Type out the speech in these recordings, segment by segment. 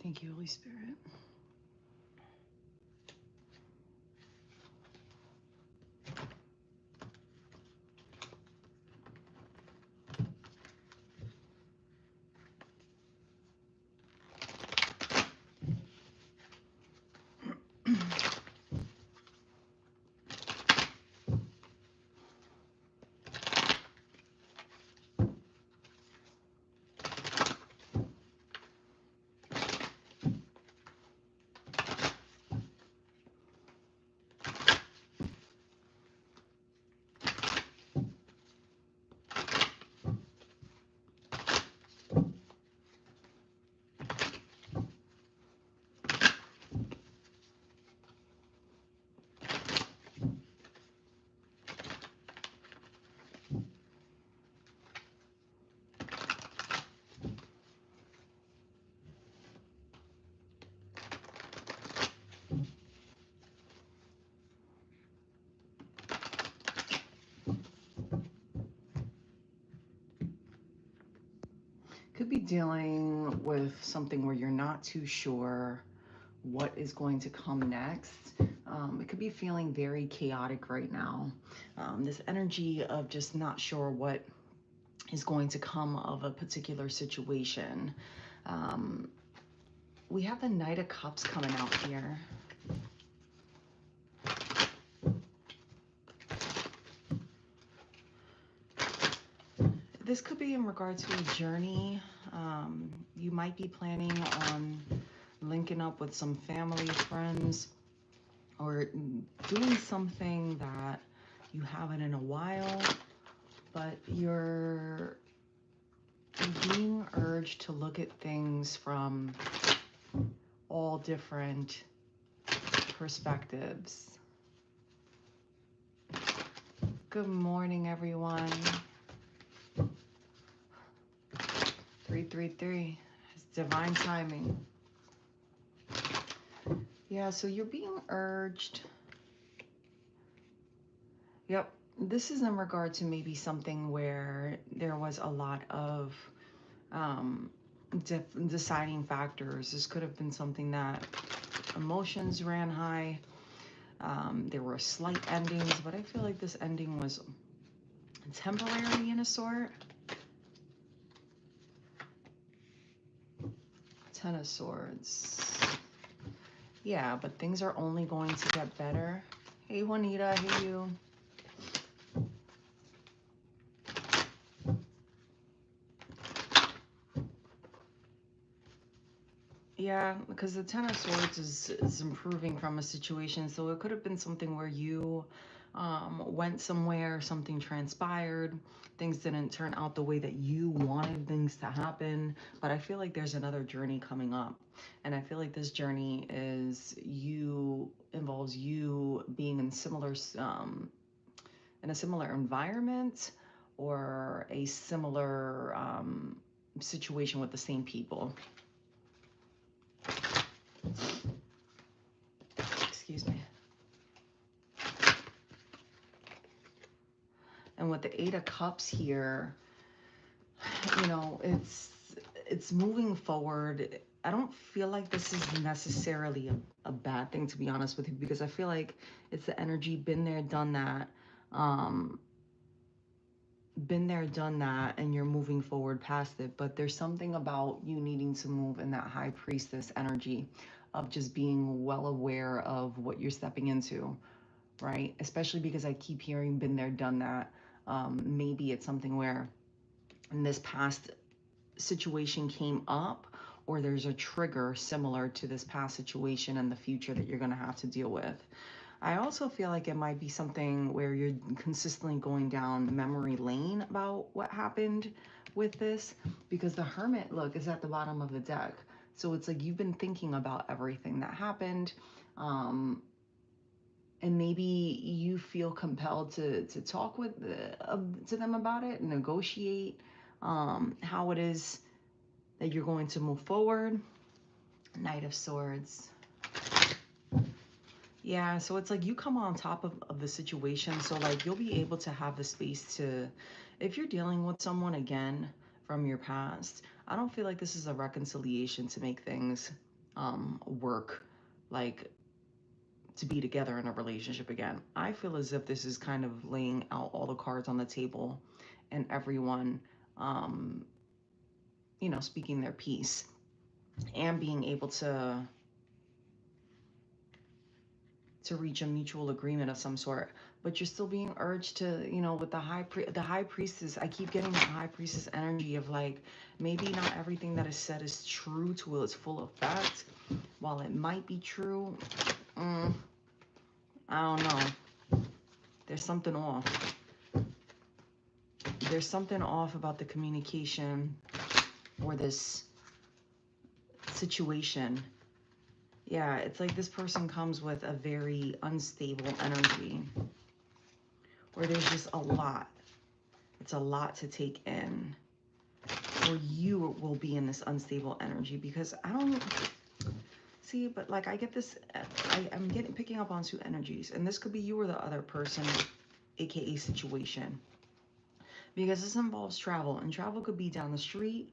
Thank you, Holy Spirit. Could be dealing with something where you're not too sure what is going to come next. It could be feeling very chaotic right now. This energy of just not sure what is going to come of a particular situation. We have the Knight of Cups coming out here. This could be in regard to a journey. You might be planning on linking up with some family, friends, or doing something that you haven't in a while, but you're being urged to look at things from all different perspectives. Good morning, everyone. 333. It's divine timing. Yeah, so you're being urged. Yep. This is in regard to maybe something where there was a lot of deciding factors. This could have been something that emotions ran high. There were slight endings, but I feel like this ending was temporary in a sort. Ten of Swords. Yeah, but things are only going to get better. Hey, Juanita, hey you. Yeah, because the Ten of Swords is improving from a situation. So it could have been something where you went somewhere, something transpired, things didn't turn out the way that you wanted things to happen. But I feel like there's another journey coming up. And I feel like this journey involves you being in a similar environment or a similar situation with the same people. Excuse me. And with the Eight of Cups here, you know, it's moving forward. I don't feel like this is necessarily a bad thing, to be honest with you, because I feel like it's the energy, been there, done that. Been there, done that, and you're moving forward past it. But there's something about you needing to move in that High Priestess energy of just being well aware of what you're stepping into, right? Especially because I keep hearing been there, done that. Maybe it's something where in this past situation came up, or there's a trigger similar to this past situation in the future that you're going to have to deal with. I also feel like it might be something where you're consistently going down memory lane about what happened with this, because the Hermit, look, is at the bottom of the deck. So it's like you've been thinking about everything that happened, and maybe you feel compelled to talk to them about it, negotiate how it is that you're going to move forward. Knight of Swords. Yeah, so it's like you come on top of the situation. So like you'll be able to have the space to, if you're dealing with someone again from your past, I don't feel like this is a reconciliation to make things work, like to be together in a relationship again. I feel as if this is kind of laying out all the cards on the table and everyone, um, speaking their piece and being able to reach a mutual agreement of some sort. But you're still being urged to, with the high priestess. I keep getting the high priestess energy of like, maybe not everything that is said is true to its full effect. While it might be true, I don't know. There's something off. There's something off about the communication or this situation. Yeah, it's like this person comes with a very unstable energy, where there's just a lot. It's a lot to take in, or you will be in this unstable energy, because I don't see, but like I get this, I'm picking up on two energies, and this could be you or the other person, aka situation, because this involves travel, and travel could be down the street,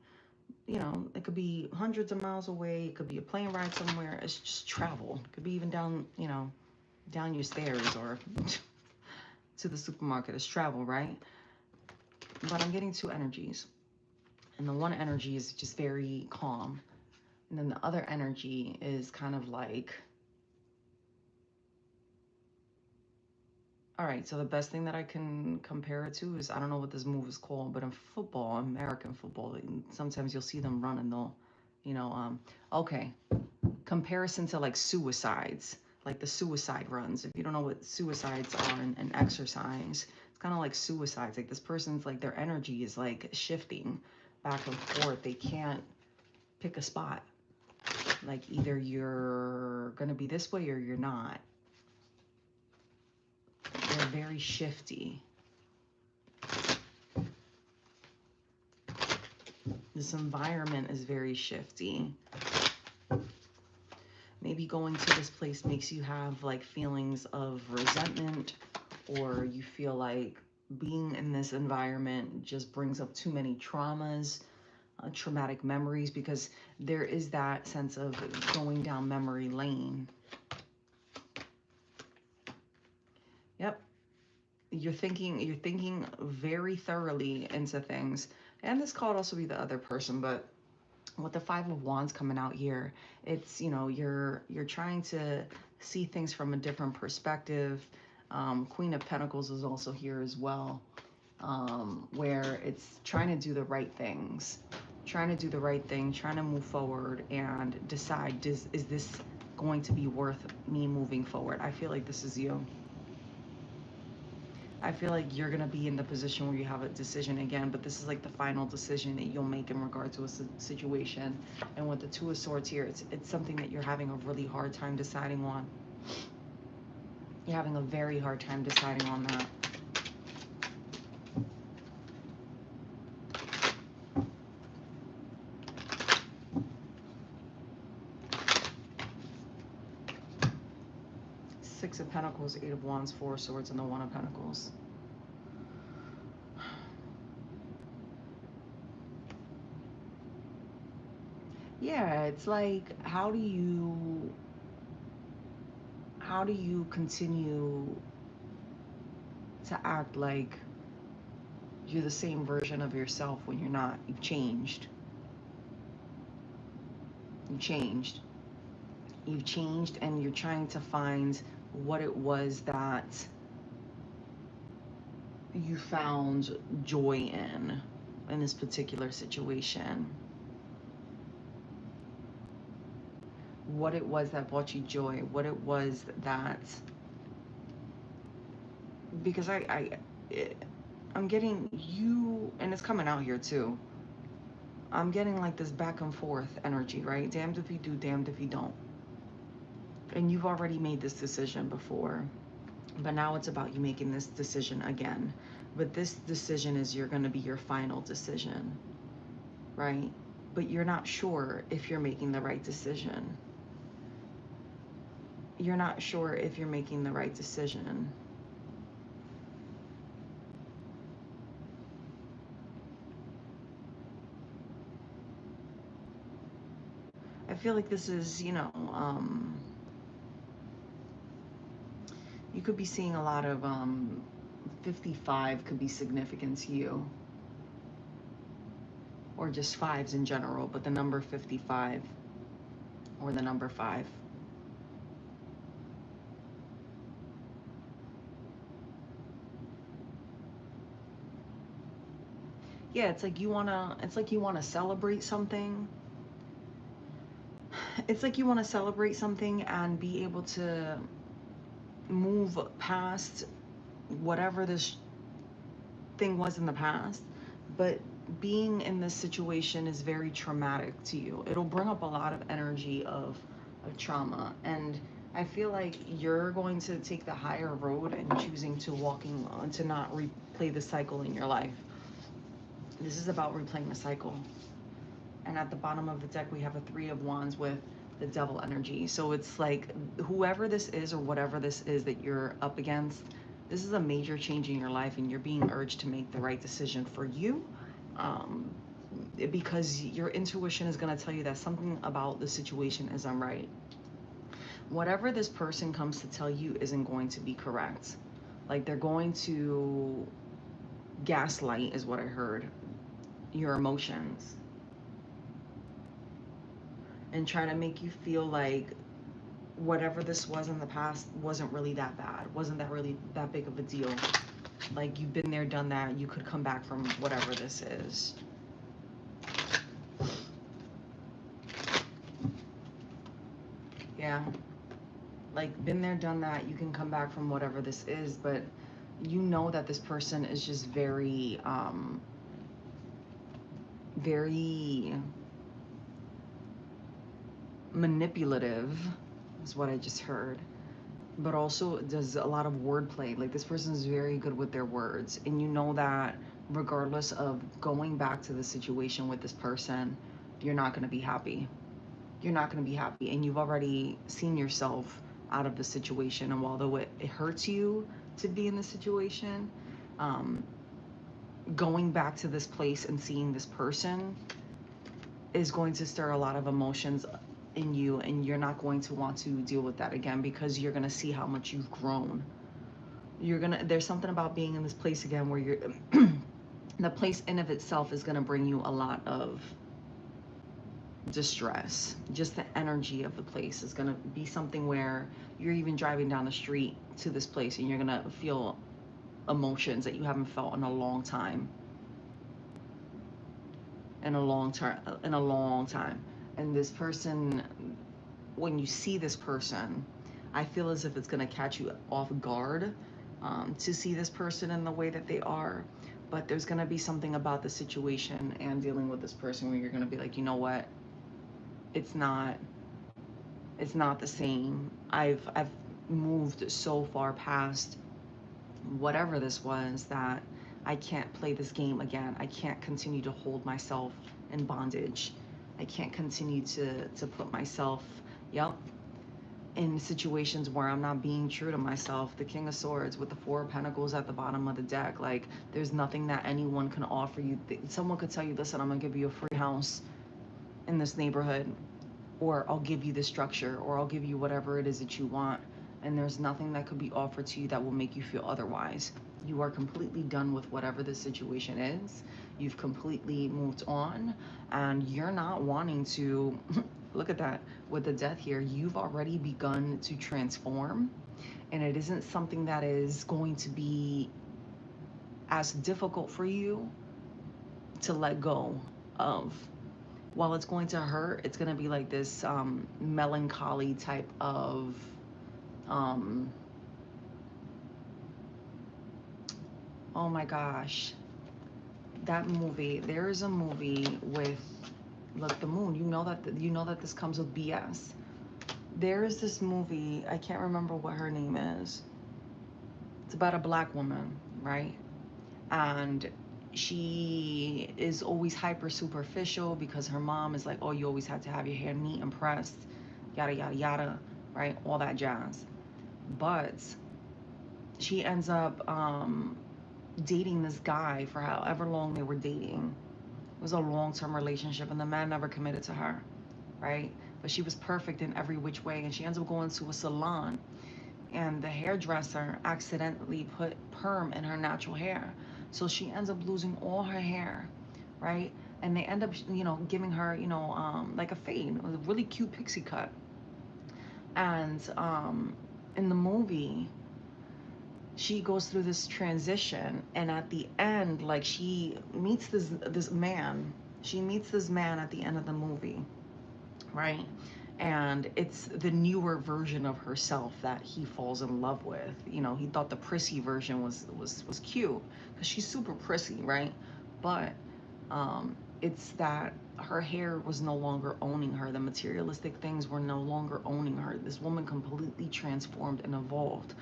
it could be hundreds of miles away, it could be a plane ride somewhere. It's just travel. It could be even down, down your stairs or to the supermarket. It's travel, right? But I'm getting two energies, and the one energy is just very calm, and then the other energy is kind of like, all right, so the best thing that I can compare it to is, I don't know what this move is called, but in football, American football, sometimes you'll see them run and they'll, okay, comparison to like suicides, like the suicide runs. If you don't know what suicides are in exercise, it's kind of like suicides. Like this person's like, their energy is like shifting back and forth. They can't pick a spot. Like either you're gonna be this way or you're not. They're very shifty. This environment is very shifty. Maybe going to this place makes you have like feelings of resentment, or you feel like being in this environment just brings up too many traumas, traumatic memories, because there is that sense of going down memory lane. Yep. You're thinking very thoroughly into things. And this could also be the other person, but with the Five of Wands coming out here, it's, you're trying to see things from a different perspective. Queen of Pentacles is also here as well, where it's trying to do the right things, trying to move forward and decide, is this going to be worth me moving forward? I feel like this is you. I feel like you're going to be in the position where you have a decision again, but this is like the final decision that you'll make in regard to a situation. And with the Two of Swords here, it's something that you're having a really hard time deciding on. You're having a very hard time deciding on that. Six of Pentacles, Eight of Wands, Four of Swords, and the One of Pentacles. Yeah, it's like, how do you continue to act like you're the same version of yourself when you're not? You've changed. You've changed, and you're trying to find what it was that you found joy in this particular situation. What it was that brought you joy, what it was that, because I'm getting you, and it's coming out here too. I'm getting like this back and forth energy, right? Damned if you do, damned if you don't. And you've already made this decision before, but now it's about you making this decision again. But this decision is going to be your final decision, right? But you're not sure if you're making the right decision. You're not sure if you're making the right decision. I feel like this is, you could be seeing a lot of 55 could be significant to you, or just fives in general, but the number 55 or the number 5. Yeah, it's like you wanna celebrate something. It's like you wanna celebrate something and be able to move past whatever this thing was in the past, but being in this situation is very traumatic to you. It'll bring up a lot of energy of trauma, and I feel like you're going to take the higher road and choosing to walking on to not replay the cycle in your life. This is about replaying the cycle. And at the bottom of the deck, we have a 3 of Wands with the devil energy. So it's like whoever this is or whatever this is that you're up against, this is a major change in your life, and you're being urged to make the right decision for you, because your intuition is going to tell you that something about the situation isn't right. Whatever this person comes to tell you isn't going to be correct. Like they're going to gaslight, is what I heard, your emotions, and try to make you feel like whatever this was in the past wasn't really that bad, wasn't that really that big of a deal. Like you've been there, done that, you could come back from whatever this is. Yeah, like been there, done that, you can come back from whatever this is, but you know that this person is just very very manipulative, is what I just heard, but also does a lot of wordplay. Like this person is very good with their words, and you know that regardless of going back to the situation with this person, you're not going to be happy. You're not going to be happy, and you've already seen yourself out of the situation. And although it hurts you to be in the situation, going back to this place and seeing this person is going to stir a lot of emotions in you, and you're not going to want to deal with that again, because you're going to see how much you've grown. There's something about being in this place again where you're the place in of itself is going to bring you a lot of distress. Just the energy of the place is going to be something where you're even driving down the street to this place and you're going to feel emotions that you haven't felt in a long time. In a long time. And this person, when you see this person, I feel as if it's going to catch you off guard, to see this person in the way that they are. But there's going to be something about the situation and dealing with this person where you're going to be like, you know what, it's not the same. I've moved so far past whatever this was that I can't play this game again. I can't continue to hold myself in bondage. I can't continue to put myself, yep, in situations where I'm not being true to myself. The King of Swords with the 4 of Pentacles at the bottom of the deck. Like, there's nothing that anyone can offer you. Someone could tell you, listen, I'm gonna give you a free house in this neighborhood, or I'll give you the structure, or I'll give you whatever it is that you want. And there's nothing that could be offered to you that will make you feel otherwise. You are completely done with whatever the situation is. You've completely moved on, and you're not wanting to look at that with the death here. You've already begun to transform, and it isn't something that is going to be as difficult for you to let go of. While it's going to hurt, it's going to be like this melancholy type of oh my gosh, that movie. There is a movie with, look, the moon. You know that this comes with BS. There is this movie, I can't remember what her name is. It's about a black woman, right? And she is always hyper superficial because her mom is like, oh, you always had to have your hair neat and pressed, yada yada yada, right? All that jazz. But she ends up dating this guy for however long they were dating. It was a long-term relationship, and the man never committed to her. right? But she was perfect in every which way. And she ends up going to a salon, and the hairdresser accidentally put perm in her natural hair. So she ends up losing all her hair, right? And they end up, giving her, like a fade. It was a really cute pixie cut. And in the movie, she goes through this transition, and at the end, like, she meets this man. She meets this man at the end of the movie, right? And it's the newer version of herself that he falls in love with. He thought the prissy version was cute because she's super prissy, right? But it's that her hair was no longer owning her. The materialistic things were no longer owning her. This woman completely transformed and evolved.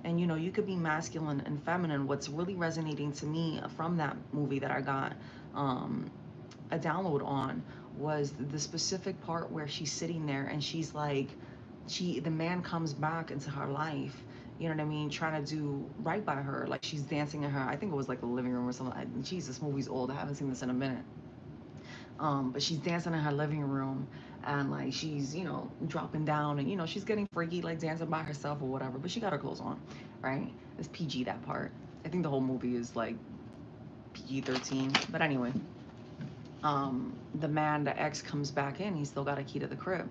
And you could be masculine and feminine. What's really resonating to me from that movie that I got a download on was the specific part where she's sitting there and she's like, the man comes back into her life, you know what I mean, trying to do right by her. Like, she's dancing in her, I think it was like the living room or something. Jesus, movie's old. I haven't seen this in a minute. But she's dancing in her living room, and like she's, dropping down, and she's getting freaky, like dancing by herself or whatever, but she got her clothes on, right? It's PG, that part. I think the whole movie is like PG-13. But anyway, the man, the ex, comes back in. He's still got a key to the crib.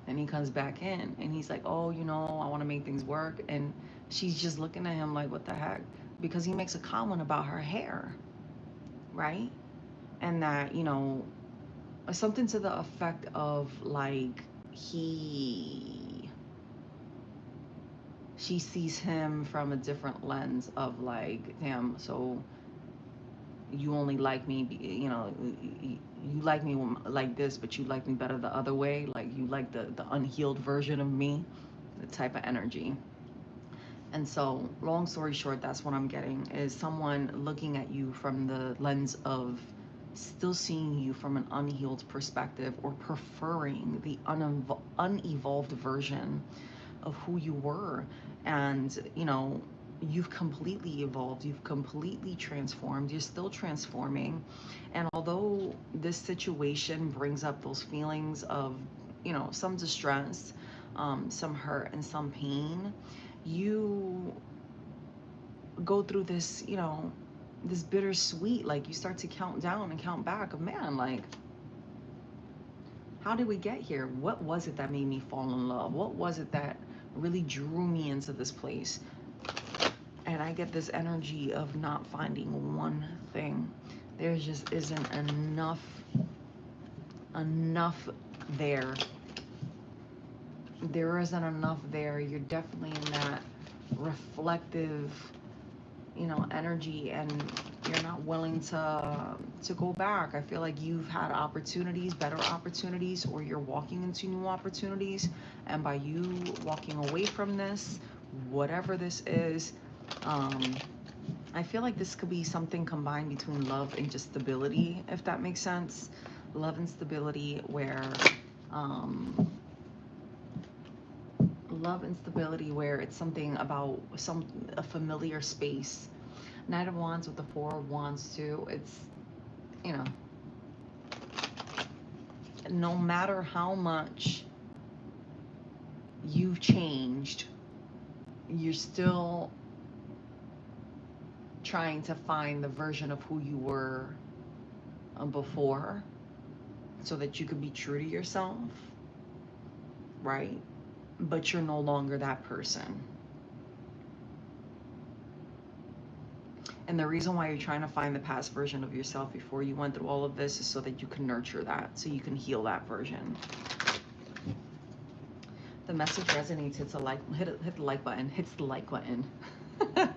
And he comes back in and he's like, oh, I want to make things work. And she's just looking at him like, what the heck? Because he makes a comment about her hair, right? And that, something to the effect of like, she sees him from a different lens of like, damn, so you only like me, you like me like this, but you like me better the other way. Like, you like the unhealed version of me, the type of energy. And so, long story short, that's what I'm getting, is someone looking at you from the lens of still seeing you from an unhealed perspective, or preferring the unevolved version of who you were. And you've completely evolved, you've completely transformed, you're still transforming. And although this situation brings up those feelings of some distress, some hurt, and some pain, you go through this, this bittersweet, like, you start to count down and count back of, man, like, how did we get here? What was it that made me fall in love? What was it that really drew me into this place? And I get this energy of not finding one thing. There just isn't enough there. There isn't enough there. You're definitely in that reflective, energy, and you're not willing to go back. I feel like you've had opportunities, better opportunities, or you're walking into new opportunities, and by you walking away from this, whatever this is, I feel like this could be something combined between love and just stability, if that makes sense. Love and stability, where it's something about a familiar space. Knight of Wands with the Four of Wands too. It's, no matter how much you've changed, you're still trying to find the version of who you were before, so that you could be true to yourself, right? But you're no longer that person. And the reason why you're trying to find the past version of yourself before you went through all of this is so that you can nurture that, so you can heal that version. The message resonates, hit the like button, hits the like button. Yeah.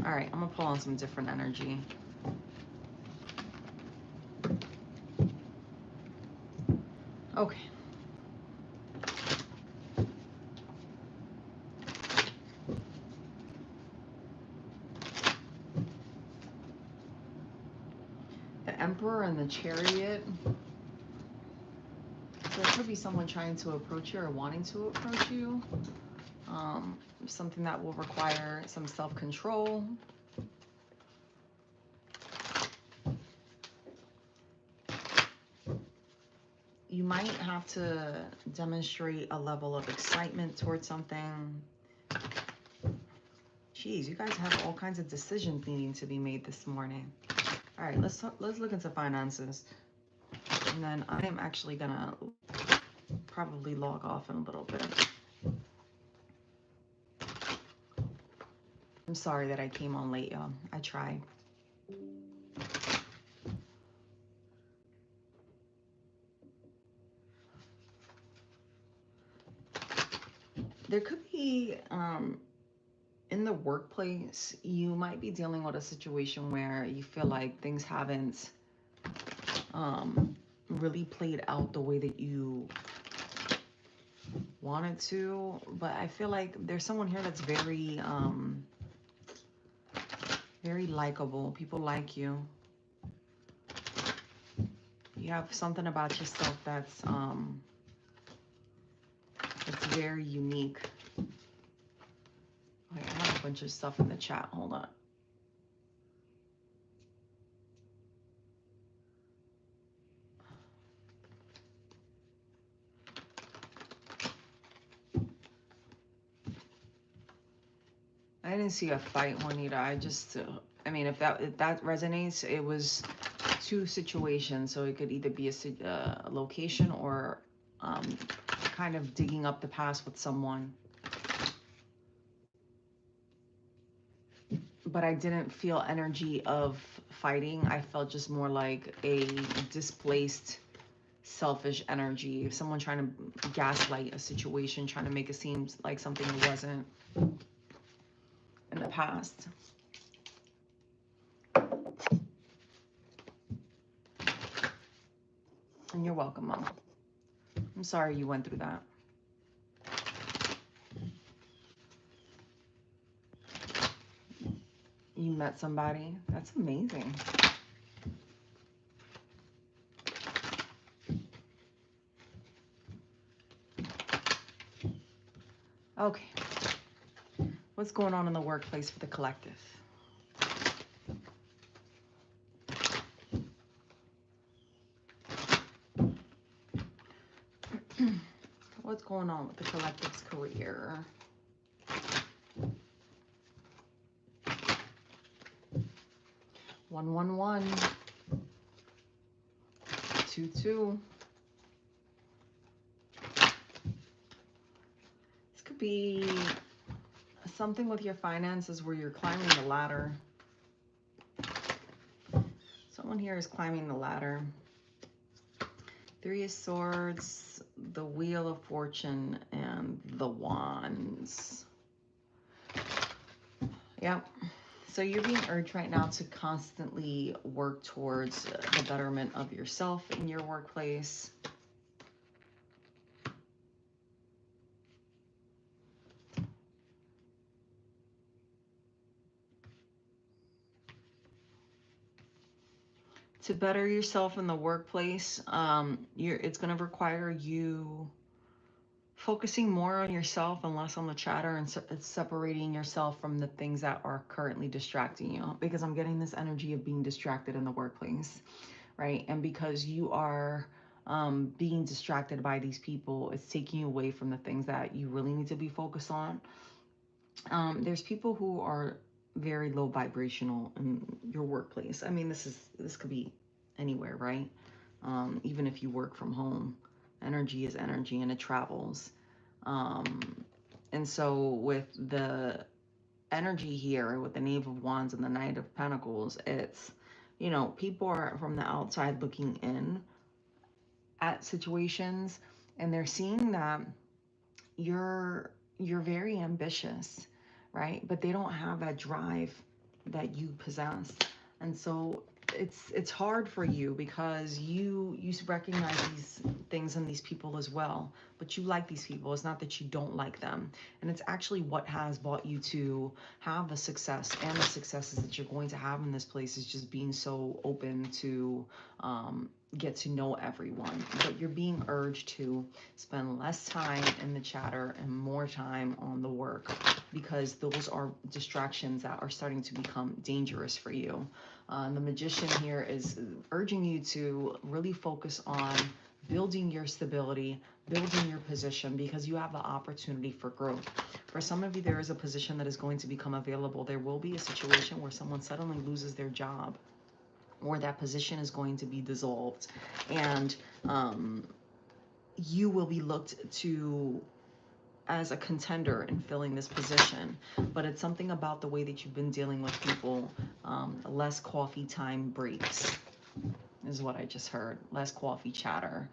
All right, I'm gonna pull on some different energy. Okay. The Emperor and the Chariot. So there could be someone trying to approach you or wanting to approach you. something that will require some self-control. You might have to demonstrate a level of excitement towards something. Jeez, you guys have all kinds of decisions needing to be made this morning. All right, let's look into finances. And then I am actually gonna probably log off in a little bit. I'm sorry that I came on late, y'all. I tried. There could be, in the workplace, you might be dealing with a situation where you feel like things haven't really played out the way that you wanted to. But I feel like there's someone here that's very, very likable. People like you. You have something about yourself that's very unique. Okay, I have a bunch of stuff in the chat. Hold on. I didn't see a fight, Juanita. I just, I mean, if that resonates, it was two situations. So it could either be a location or kind of digging up the past with someone. But I didn't feel energy of fighting. I felt just more like a displaced, selfish energy. Someone trying to gaslight a situation, trying to make it seem like something it wasn't in the past. And you're welcome, Mom. I'm sorry you went through that. You met somebody. That's amazing. Okay. What's going on in the workplace for the collective? What's going on with the collective's career? One, one, one. 2, 2. This could be something with your finances where you're climbing the ladder. Someone here is climbing the ladder. 3 of Swords, the Wheel of Fortune, and the Wands. Yep. So you're being urged right now to constantly work towards the betterment of yourself in your workplace. To better yourself in the workplace, it's going to require you focusing more on yourself and less on the chatter, and separating yourself from the things that are currently distracting you. Because I'm getting this energy of being distracted in the workplace, right? And because you are being distracted by these people, it's taking you away from the things that you really need to be focused on. There's people who are very low vibrational in your workplace. I mean, this could be anywhere, right? Even if you work from home, energy is energy and it travels. And so with the energy here, with the Knave of Wands and the Knight of Pentacles, it's, you know, people are from the outside looking in at situations, and they're seeing that you're very ambitious, right? But they don't have that drive that you possess. And so it's hard for you because you recognize these things in these people as well, but you like these people. It's not that you don't like them. And it's actually what has brought you to have the success, and the successes that you're going to have in this place is just being so open to get to know everyone. But you're being urged to spend less time in the chatter and more time on the work. because those are distractions that are starting to become dangerous for you. The magician here is urging you to really focus on building your stability, building your position, because you have the opportunity for growth. For some of you, there is a position that is going to become available. There will be a situation where someone suddenly loses their job, or that position is going to be dissolved, and you will be looked to as a contender in filling this position. But it's something about the way that you've been dealing with people. Less coffee time breaks is what I just heard. Less coffee chatter.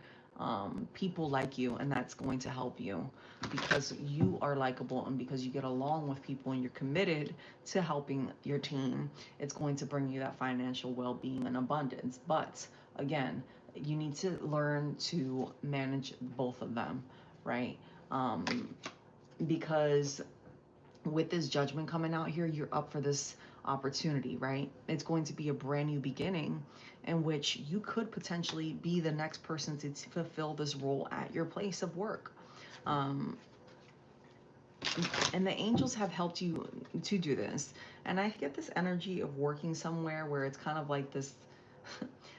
People like you, and that's going to help you because you are likable, and because you get along with people and you're committed to helping your team. It's going to bring you that financial well-being and abundance. But again, you need to learn to manage both of them, right? Because with this judgment coming out here, you're up for this opportunity, right? It's going to be a brand new beginning in which you could potentially be the next person to fulfill this role at your place of work. And the angels have helped you to do this. And I get this energy of working somewhere where it's kind of like this,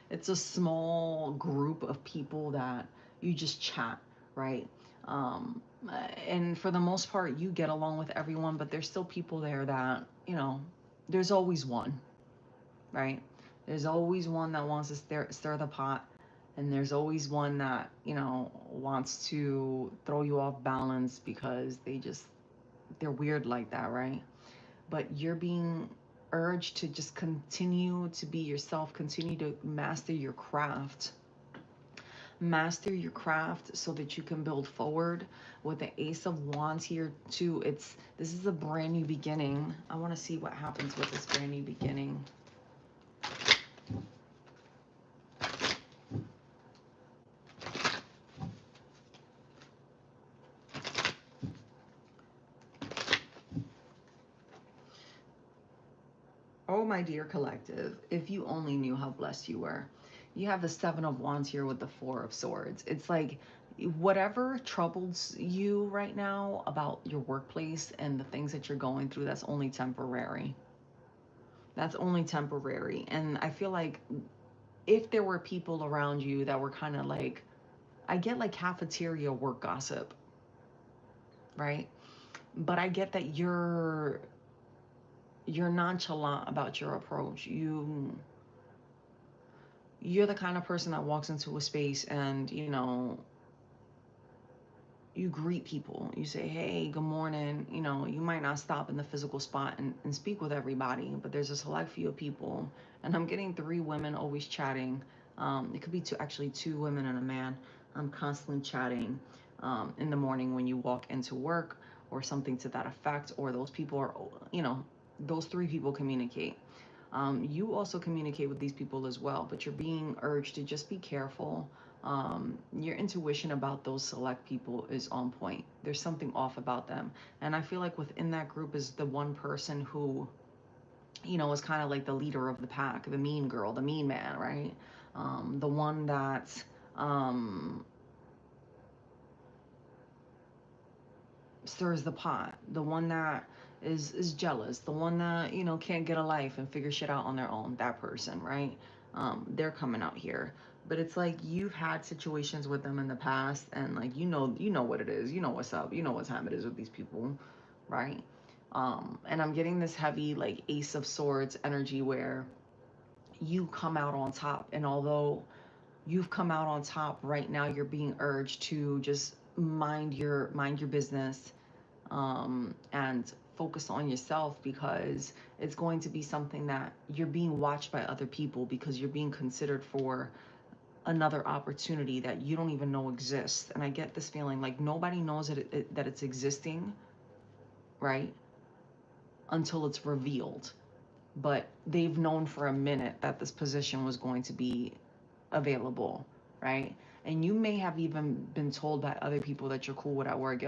it's a small group of people that you just chat, right? And for the most part, you get along with everyone, but there's still people there that, there's always one, right? There's always one that wants to stir the pot. And there's always one that, wants to throw you off balance because they're weird like that, right? But you're being urged to just continue to be yourself, continue to master your craft. Master your craft so that you can build forward. With the Ace of Wands here too, this is a brand new beginning. I want to see what happens with this brand new beginning. Oh, my dear collective, if you only knew how blessed you were. You have the Seven of Wands here with the Four of Swords. It's like whatever troubles you right now about your workplace and the things that you're going through, that's only temporary. That's only temporary. And I feel like if there were people around you that were kind of like, I get like cafeteria work gossip, right? But I get that you're nonchalant about your approach. You're the kind of person that walks into a space and, you greet people. You say, hey, good morning. You might not stop in the physical spot and speak with everybody, but there's a select few of people. And I'm getting 3 women always chatting. It could be two women and a man. I'm constantly chatting in the morning when you walk into work or something to that effect, or those people are, those 3 people communicate. You also communicate with these people as well, but you're being urged to just be careful. Your intuition about those select people is on point. There's something off about them. And I feel like within that group is the one person who, is kind of like the leader of the pack, the mean girl, the mean man, right? The one that stirs the pot, the one that is jealous, the one that can't get a life and figure shit out on their own. That person, right? They're coming out here. But it's like you've had situations with them in the past, and like what it is, what's up, what time it is with these people, right? And I'm getting this heavy like Ace of Swords energy where you come out on top, and although you've come out on top right now, you're being urged to just mind your business, and focus on yourself, because it's going to be something that you're being watched by other people, because you're being considered for another opportunity that you don't even know exists. And I get this feeling like nobody knows that it's existing, right, until it's revealed. But they've known for a minute that this position was going to be available, right? And you may have even been told by other people that you're cool with at work,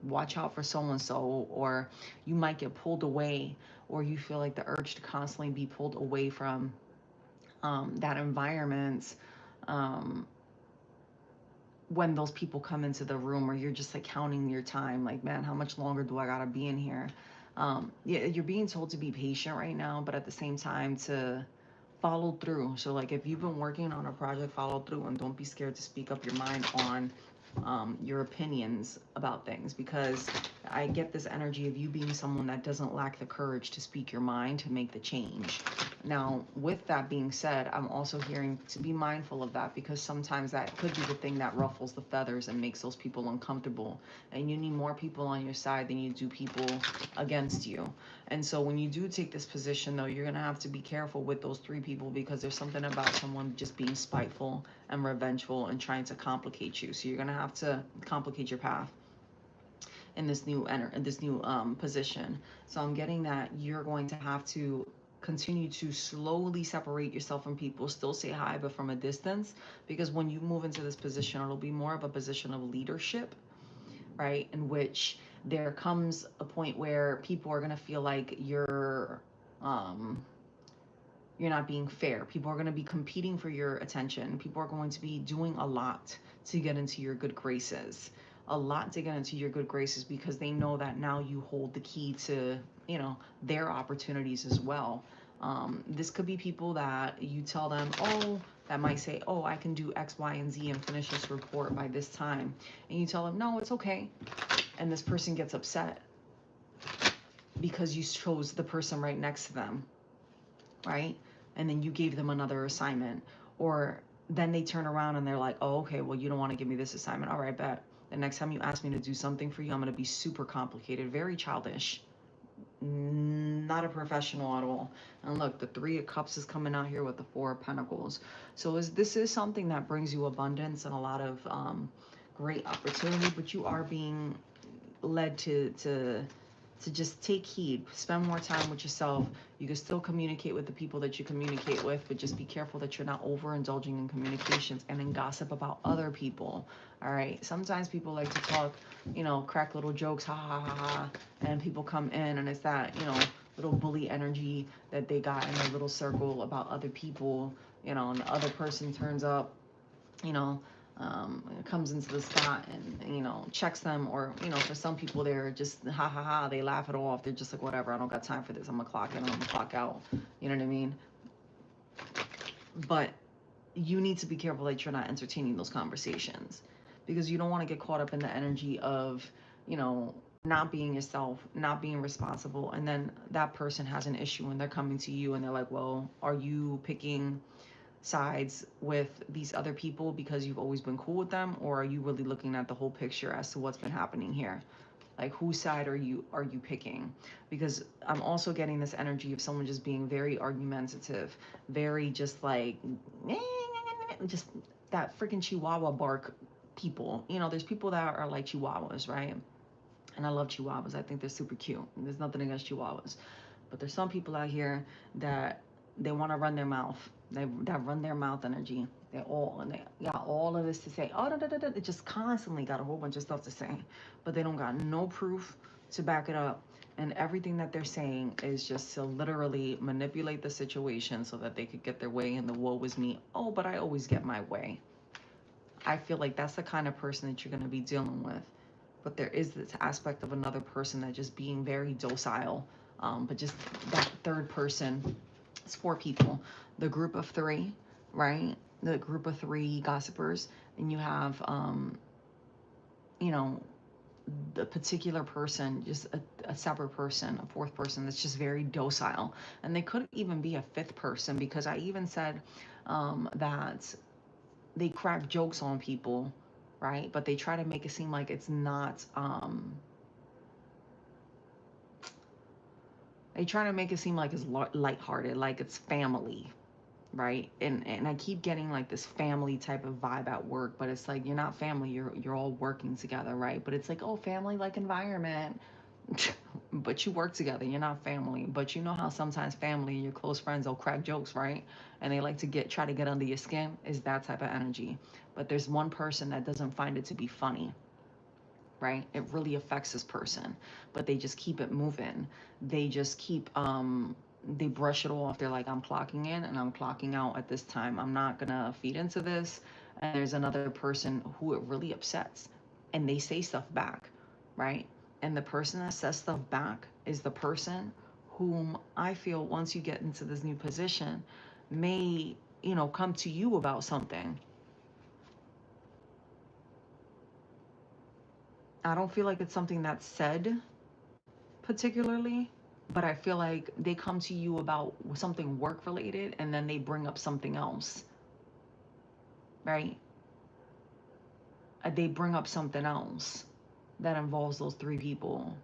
watch out for so-and-so, or you might get pulled away, or you feel like the urge to constantly be pulled away from that environment, when those people come into the room, or you're just like counting your time, like, man, how much longer do I gotta be in here? Yeah, you're being told to be patient right now, but at the same time to follow through. So like if you've been working on a project, follow through and don't be scared to speak up your mind on your opinions about things, because I get this energy of you being someone that doesn't lack the courage to speak your mind to make the change. Now, with that being said, I'm also hearing to be mindful of that, because sometimes that could be the thing that ruffles the feathers and makes those people uncomfortable. And you need more people on your side than you do people against you. And so when you do take this position, though, you're going to have to be careful with those three people, because there's something about someone just being spiteful and revengeful and trying to complicate you. So you're going to have to complicate your path in this new position. So I'm getting that you're going to have to continue to slowly separate yourself from people, still say hi, but from a distance, because when you move into this position, it'll be more of a position of leadership, right? In which there comes a point where people are going to feel like um, you're not being fair. People are going to be competing for your attention. People are going to be doing a lot to get into your good graces. A lot to get into your good graces, because they know that now you hold the key to, their opportunities as well. This could be people that you tell them, oh, that might say, oh, I can do X, Y, and Z and finish this report by this time. And you tell them, no, it's okay. And this person gets upset because you chose the person right next to them, right? And then you gave them another assignment. Or then they turn around and they're like, oh, okay, well, you don't want to give me this assignment. All right, bet. The next time you ask me to do something for you, I'm going to be super complicated, very childish, not a professional at all. And look, the Three of Cups is coming out here with the Four of Pentacles. So this is something that brings you abundance and a lot of great opportunity, but you are being led to just take heed, spend more time with yourself. You can still communicate with the people that you communicate with, but just be careful that you're not overindulging in communications and in gossip about other people. All right. Sometimes people like to talk, crack little jokes, ha ha ha ha, and people come in and it's that, little bully energy that they got in their little circle about other people, and the other person turns up, you know, comes into the spot and checks them, or for some people they're just ha ha ha, they laugh it off, they're just like, whatever, I don't got time for this, I'm gonna clock in, I'm gonna clock out, you know what I mean? But you need to be careful that you're not entertaining those conversations, because you don't want to get caught up in the energy of not being yourself, not being responsible, and then that person has an issue and they're coming to you and they're like, well, are you picking sides with these other people because you've always been cool with them, or are you really looking at the whole picture as to what's been happening here? Like, whose side are you picking? Because I'm also getting this energy of someone just being very argumentative, very just like just that freaking chihuahua bark people. There's people that are like chihuahuas, right? And I love chihuahuas. I think they're super cute. There's nothing against chihuahuas, but there's some people out here that they want to run their mouth. That run their mouth energy. They got all of this to say. Oh, da, da, da, da. They just constantly got a whole bunch of stuff to say, but they don't got no proof to back it up. And everything that they're saying is just to literally manipulate the situation so that they could get their way. And the woe is me. Oh, but I always get my way. I feel like that's the kind of person that you're going to be dealing with. But there is this aspect of another person that just being very docile, but just that third person. It's four people. The group of three, right? The group of three gossipers. And you have, the particular person, just a separate person, a fourth person that's just very docile. And they could even be a fifth person, because I even said that they crack jokes on people, right? But they try to make it seem like it's not, they try to make it seem like it's lighthearted, like it's family, right? And I keep getting like this family type of vibe at work, but it's like, you're not family, you're all working together, right? But it's like, oh, family like environment. But you work together, you're not family. But you know how sometimes family and your close friends will crack jokes, right? And they like to try to get under your skin. Is that type of energy. But there's one person that doesn't find it to be funny, right? It really affects this person, but they just keep it moving. They just keep they brush it off. They're like, I'm clocking in and I'm clocking out at this time. I'm not gonna feed into this. and there's another person who it really upsets, and they say stuff back, right? And the person that says stuff back is the person whom I feel, once you get into this new position, may, come to you about something. I don't feel like it's something that's said particularly, but I feel like they come to you about something work related, and then they bring up something else, right? They bring up something else that involves those three people.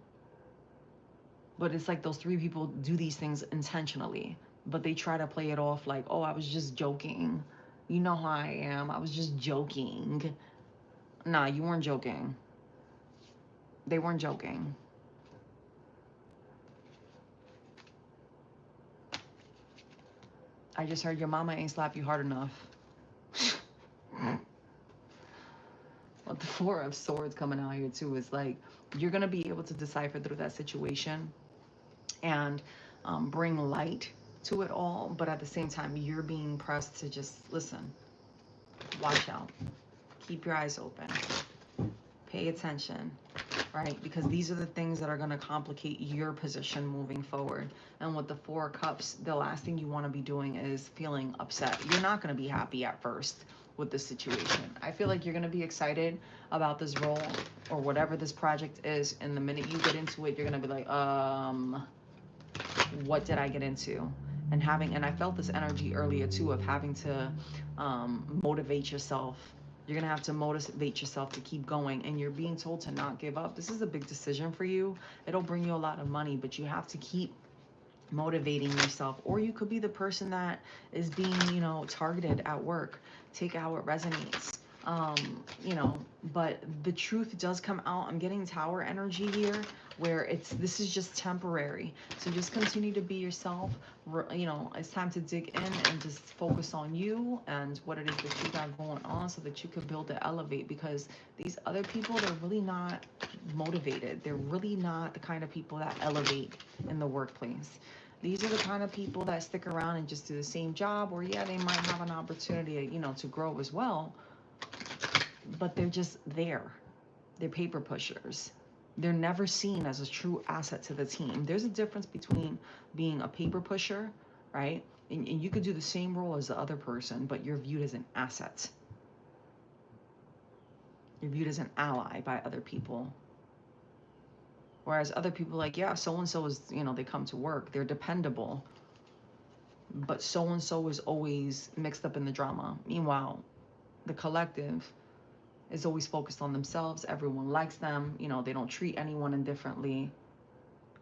But it's like those three people do these things intentionally, but they try to play it off like, oh, I was just joking. You know how I am. I was just joking. Nah, you weren't joking. They weren't joking. I just heard your mama ain't slap you hard enough. But the Four of Swords coming out here too is like, you're going to be able to decipher through that situation and bring light to it all. But at the same time, you're being pressed to just listen, watch out, keep your eyes open, pay attention, right? Because these are the things that are going to complicate your position moving forward. And with the Four of Cups, the last thing you want to be doing is feeling upset. You're not going to be happy at first with this situation. I feel like you're going to be excited about this role or whatever this project is, and the minute you get into it, you're going to be like, what did I get into? And I felt this energy earlier too, of having to motivate yourself. You're gonna have to motivate yourself to keep going, and you're being told to not give up. This is a big decision for you. It'll bring you a lot of money, but you have to keep motivating yourself. Or you could be the person that is being, targeted at work. Take out what resonates. But the truth does come out. I'm getting Tower energy here, where this is just temporary. So just continue to be yourself. It's time to dig in and just focus on you and what it is that you got going on, so that you can build and elevate. Because these other people, they're really not motivated. They're really not the kind of people that elevate in the workplace. These are the kind of people that stick around and just do the same job, or yeah, they might have an opportunity, to grow as well, but they're just there. They're paper pushers. They're never seen as a true asset to the team. There's a difference between being a paper pusher, right? And you could do the same role as the other person, but you're viewed as an asset. You're viewed as an ally by other people. Whereas other people, like, yeah, so-and-so is, they come to work. They're dependable. But so-and-so is always mixed up in the drama. Meanwhile, the collective is always focused on themselves. Everyone likes them. They don't treat anyone indifferently.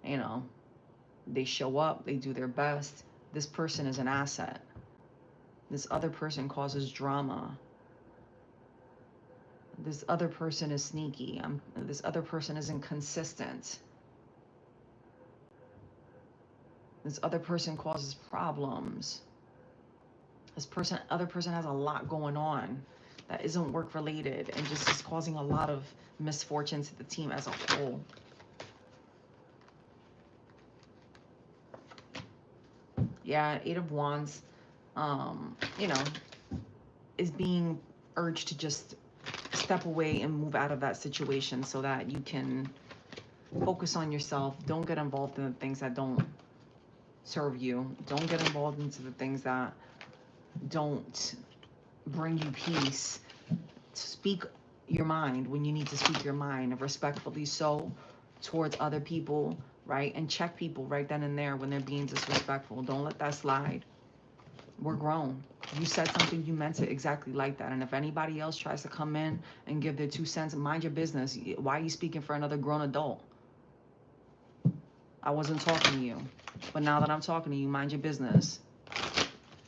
They show up. They do their best. This person is an asset. This other person causes drama. This other person is sneaky. This other person is inconsistent. This other person causes problems. Other person has a lot going on that isn't work related, and just is causing a lot of misfortune to the team as a whole. Yeah, Eight of Wands, is being urged to just step away and move out of that situation so that you can focus on yourself. Don't get involved in the things that don't serve you. Don't get involved into the things that don't bring you peace. Speak your mind when you need to speak your mind, respectfully so, towards other people, right? And check people right then and there when they're being disrespectful. Don't let that slide. We're grown. You said something, you meant it exactly like that. And if anybody else tries to come in and give their 2 cents, mind your business. Why are you speaking for another grown adult? I wasn't talking to you. But now that I'm talking to you, mind your business.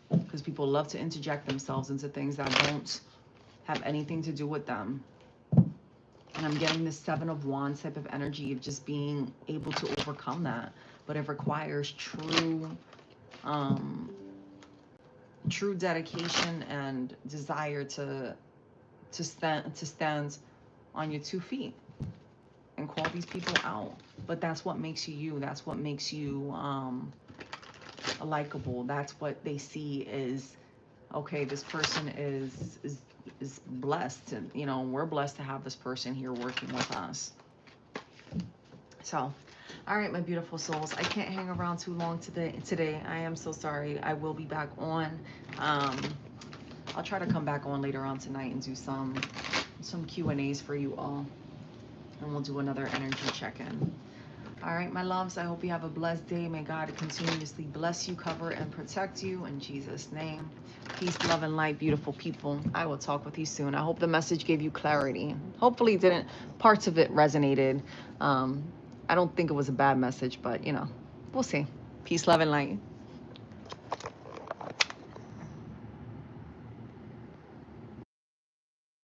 Because people love to interject themselves into things that don't have anything to do with them. And I'm getting this Seven of Wands type of energy of just being able to overcome that. But it requires true dedication and desire to stand on your 2 feet and call these people out. But that's what makes you you. That's what makes you likable. That's what they see is Okay, this person is blessed, and you know, we're blessed to have this person here working with us. So, all right, my beautiful souls, I can't hang around too long today. I am so sorry. I will be back on. Um, I'll try to come back on later on tonight and do some Q&As for you all, and we'll do another energy check-in. All right, my loves, I hope you have a blessed day. May God continuously bless you, cover, and protect you in Jesus' name. Peace, love, and light, beautiful people. I will talk with you soon. I hope the message gave you clarity. Hopefully it didn't. Parts of it resonated. I don't think it was a bad message, but, you know, we'll see. Peace, love, and light.